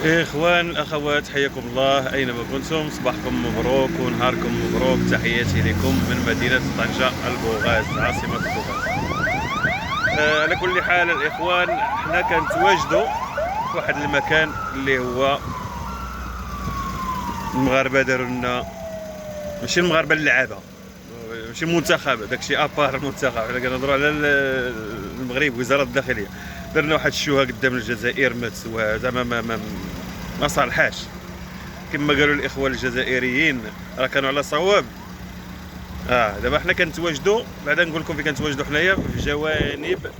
إخوان الأخوات، حياكم الله أينما كنتم. صباحكم مبروك ونهاركم مبروك. تحياتي لكم من مدينة طنجة البوغاز، عاصمة البوغاز. على كل حال الإخوان، حنا كنتواجدوا في واحد المكان اللي هو المغاربة داروا لنا، ماشي المغاربة اللعابة، ماشي المنتخب، داكشي ابار المنتخب. حنا كنهضروا على المغرب، وزارة الداخلية درنا واحد الشوهة قدام الجزائر زعما ما صالحاش. كما قالوا الاخوه الجزائريين راه كانوا على صواب. دابا حنا كنتواجدوا، بعدا نقول لكم فين كنتواجدوا حنايا، في جوانب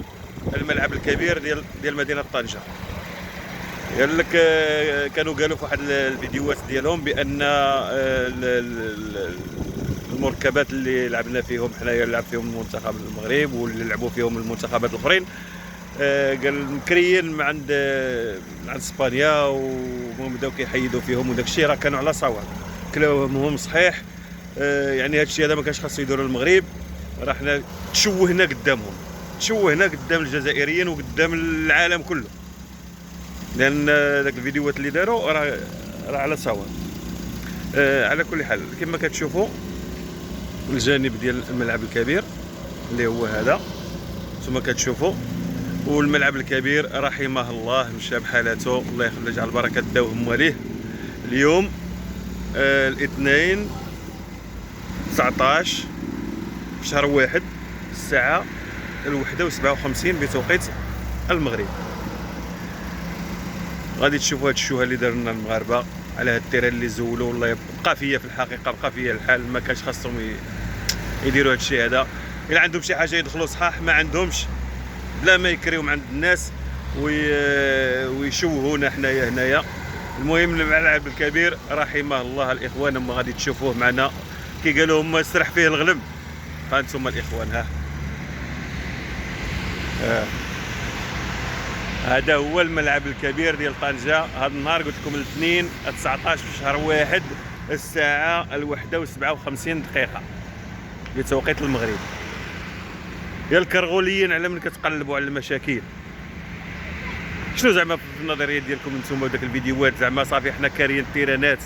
الملعب الكبير ديال مدينه طنجه. قال لك كانوا قالوا في واحد الفيديوهات ديالهم بان المركبات اللي لعبنا فيهم حنايا، لعب فيهم المنتخب المغرب واللي لعبوا فيهم المنتخبات الاخرين، قال مكريين من عند اسبانيا، وهم بداو كيحيدوا فيهم وداك الشيء، راه كانوا على صواب، كلامهم صحيح. يعني هذا الشيء هذا ما كانش خاصو يديروا المغرب. راه حنا تشوهنا قدامهم، تشوهنا قدام الجزائريين وقدام العالم كله، لان داك الفيديوهات اللي داروا راه على صواب. على كل حال كما كتشوفوا الجانب ديال الملعب الكبير اللي هو هذا، نتوما كتشوفوا، والملعب الكبير رحمه الله مشى بحالته، الله يخلي يجعل بركه داو مواليه. اليوم الاثنين 19 في شهر واحد، الساعه 1:57 بتوقيت المغرب. غادي تشوفوا هاد الشوهه اللي داروا لنا المغاربه على هاد التيران اللي زولوا. والله بقى فيا في الحقيقه، بقى فيا الحال، ما كانش خاصهم يديروا هاد الشيء هذا. الا عندهم شي حاجه يدخلوا صحاح، ما عندهمش بلا ما يكريو من عند الناس ويشوهونا حنايا هنايا. المهم الملعب الكبير رحمه الله، الاخوان هما غادي تشوفوه معنا، كي قالوا هما سرح فيه الغلم. ها انتم الاخوان، هذا هو الملعب الكبير ديال طنجة. هذا النهار قلت لكم الاثنين 19 في شهر واحد، الساعة 1:57 بتوقيت المغرب. يا الكرغوليين على من كتقلبوا على المشاكل. شنو زعما في النظريه ديالكم نتوما وداك الفيديوهات؟ زعما صافي حنا كاريين التيرانات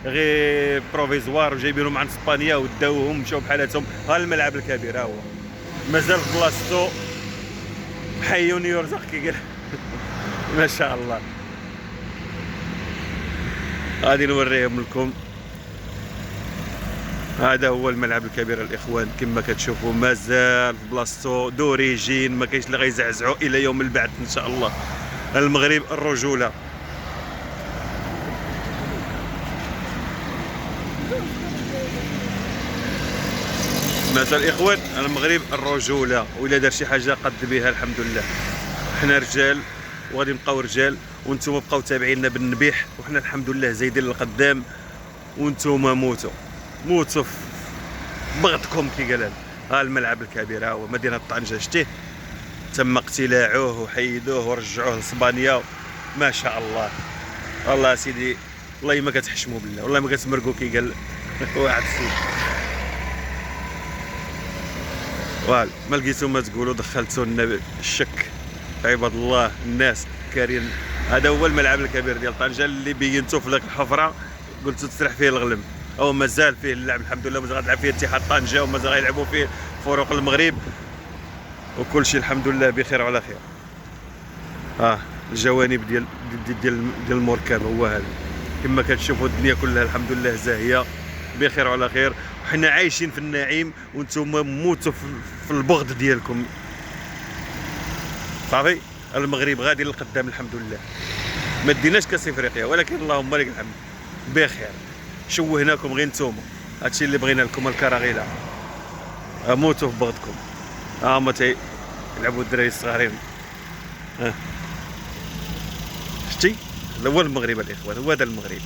غير بروفيزوار وجايبينهم عند اسبانيا وداوهم مشاو بحالاتهم. ها الملعب الكبير ها هو مازال في بلاصتو، حي يرزق كي قال ما شاء الله. غادي نوريهم لكم. هذا هو الملعب الكبير الاخوان، كما كتشوفوا مازال في بلاصتو دوريجين، ما كاينش اللي غيزعزعوا الى يوم البعث ان شاء الله. المغرب الرجوله. مثلا الاخوان، المغرب الرجوله، وإلا دار شي حاجه قد بها الحمد لله. حنا رجال وغادي نبقاو رجال، وانتم بقاو تابعينا بالنبيح، وحنا الحمد لله زايدين للقدام، وانتم موتوا في بغضكم كي قال. ها الملعب الكبير ها هو مدينه طنجه، شتيه تم اقتلاعه وحيدوه ورجعوه لاسبانيا. ما شاء الله. والله سيدي، والله ما كتحشموا بالله، والله ما كتمرقوا كي قال واحد السيد. وال ما لقيتو ما تقولوا، دخلتوا لنا الشك عباد الله الناس كارين. هذا هو الملعب الكبير ديال طنجه اللي بينتو في ذاك الحفره، قلتو تسرح فيه الغلم، او مازال فيه اللعب الحمد لله. مازال غتلعب فيه اتحاد طنجه، ومازال غيلعبوا فيه فروق المغرب، وكل شيء الحمد لله بخير وعلى خير. الجوانب ديال المركب هو هذا، كما كتشوفوا الدنيا كلها الحمد لله زاهيه بخير وعلى خير، وحنا عايشين في النعيم وانتم موتوا في البغض ديالكم. صافي المغرب غادي للقدام الحمد لله. ما ديناش كاس افريقيا، ولكن اللهم لك الحمد بخير. شوهناكم غير نتوما، هادشي اللي بغينا لكم الكراغيله. موتوا في بغضكم. هما يلعبوا الدراري الصغارين. شتي هذا هو المغرب الاخوان، هو هذا المغرب.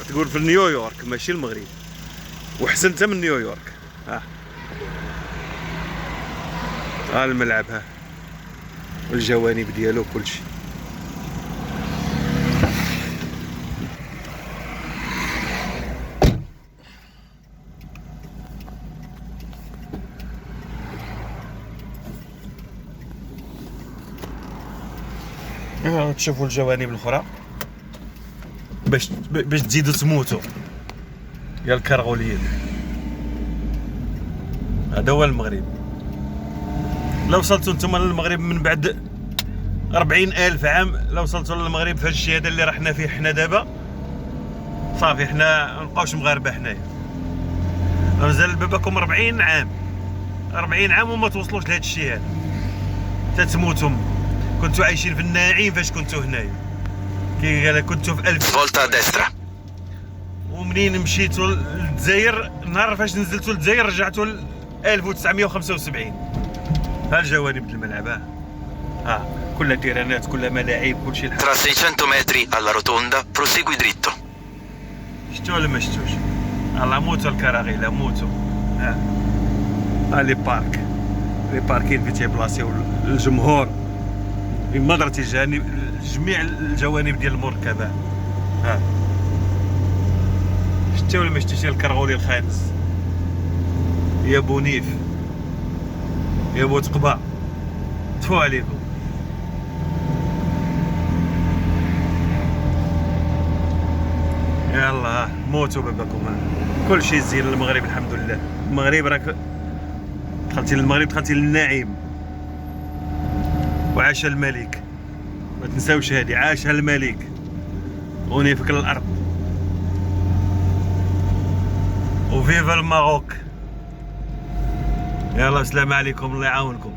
تقول في نيويورك ماشي المغرب، وحسن انت من نيويورك. الملعب والجوانب ديالو كلشي. تشوفوا الجوانب الاخرى. باش تزيدوا تموتوا يا الكرغوليين. هذا هو المغرب. لو وصلتوا نتوما للمغرب من بعد 40,000 عام، لو وصلتوا للمغرب في هذا الشيء هذا اللي رحنا فيه حنا دابا، صافي حنا مابقاوش مغاربه حنايا. مازال باباكم 40 عام 40 عام وما توصلوش لهذا الشيء هذا، تتموتوا. كنتوا عايشين في النعيم فاش كنتوا هنايا، كي قال كنتوا في 1000 فولتا ديسترا. ومنين مشيتوا للجزائر، نهار فاش نزلتوا للجزائر رجعتوا ل 1975. ها الجوانب الملعب، ها كلها تيرانات، كلها ملاعب، كلشي الحال. Tra 600 metri alla rotonda prosegui dritto. شفتوا ولا ما شفتوش؟ الله موتوا الكراغيله موتوا. ها لي بارك، لي باركين فين تيبلاصيو الجمهور من مدرة الجانب جميع الجوانب ديال المركبة. ها شتي ولا ما شتيش الكرغولي الخامس؟ يا بونيف يا بوتقبة، تفو عليكم. يلا موتوا باباكم. كل شيء زين للمغرب الحمد لله. المغرب راك دخلتي للمغرب، دخلتي للنعيم. وعاش الملك، ما تنساوش هذه، عاش الملك ونفك الارض. وفيفا الماروك. يلا السلام عليكم، الله يعاونكم.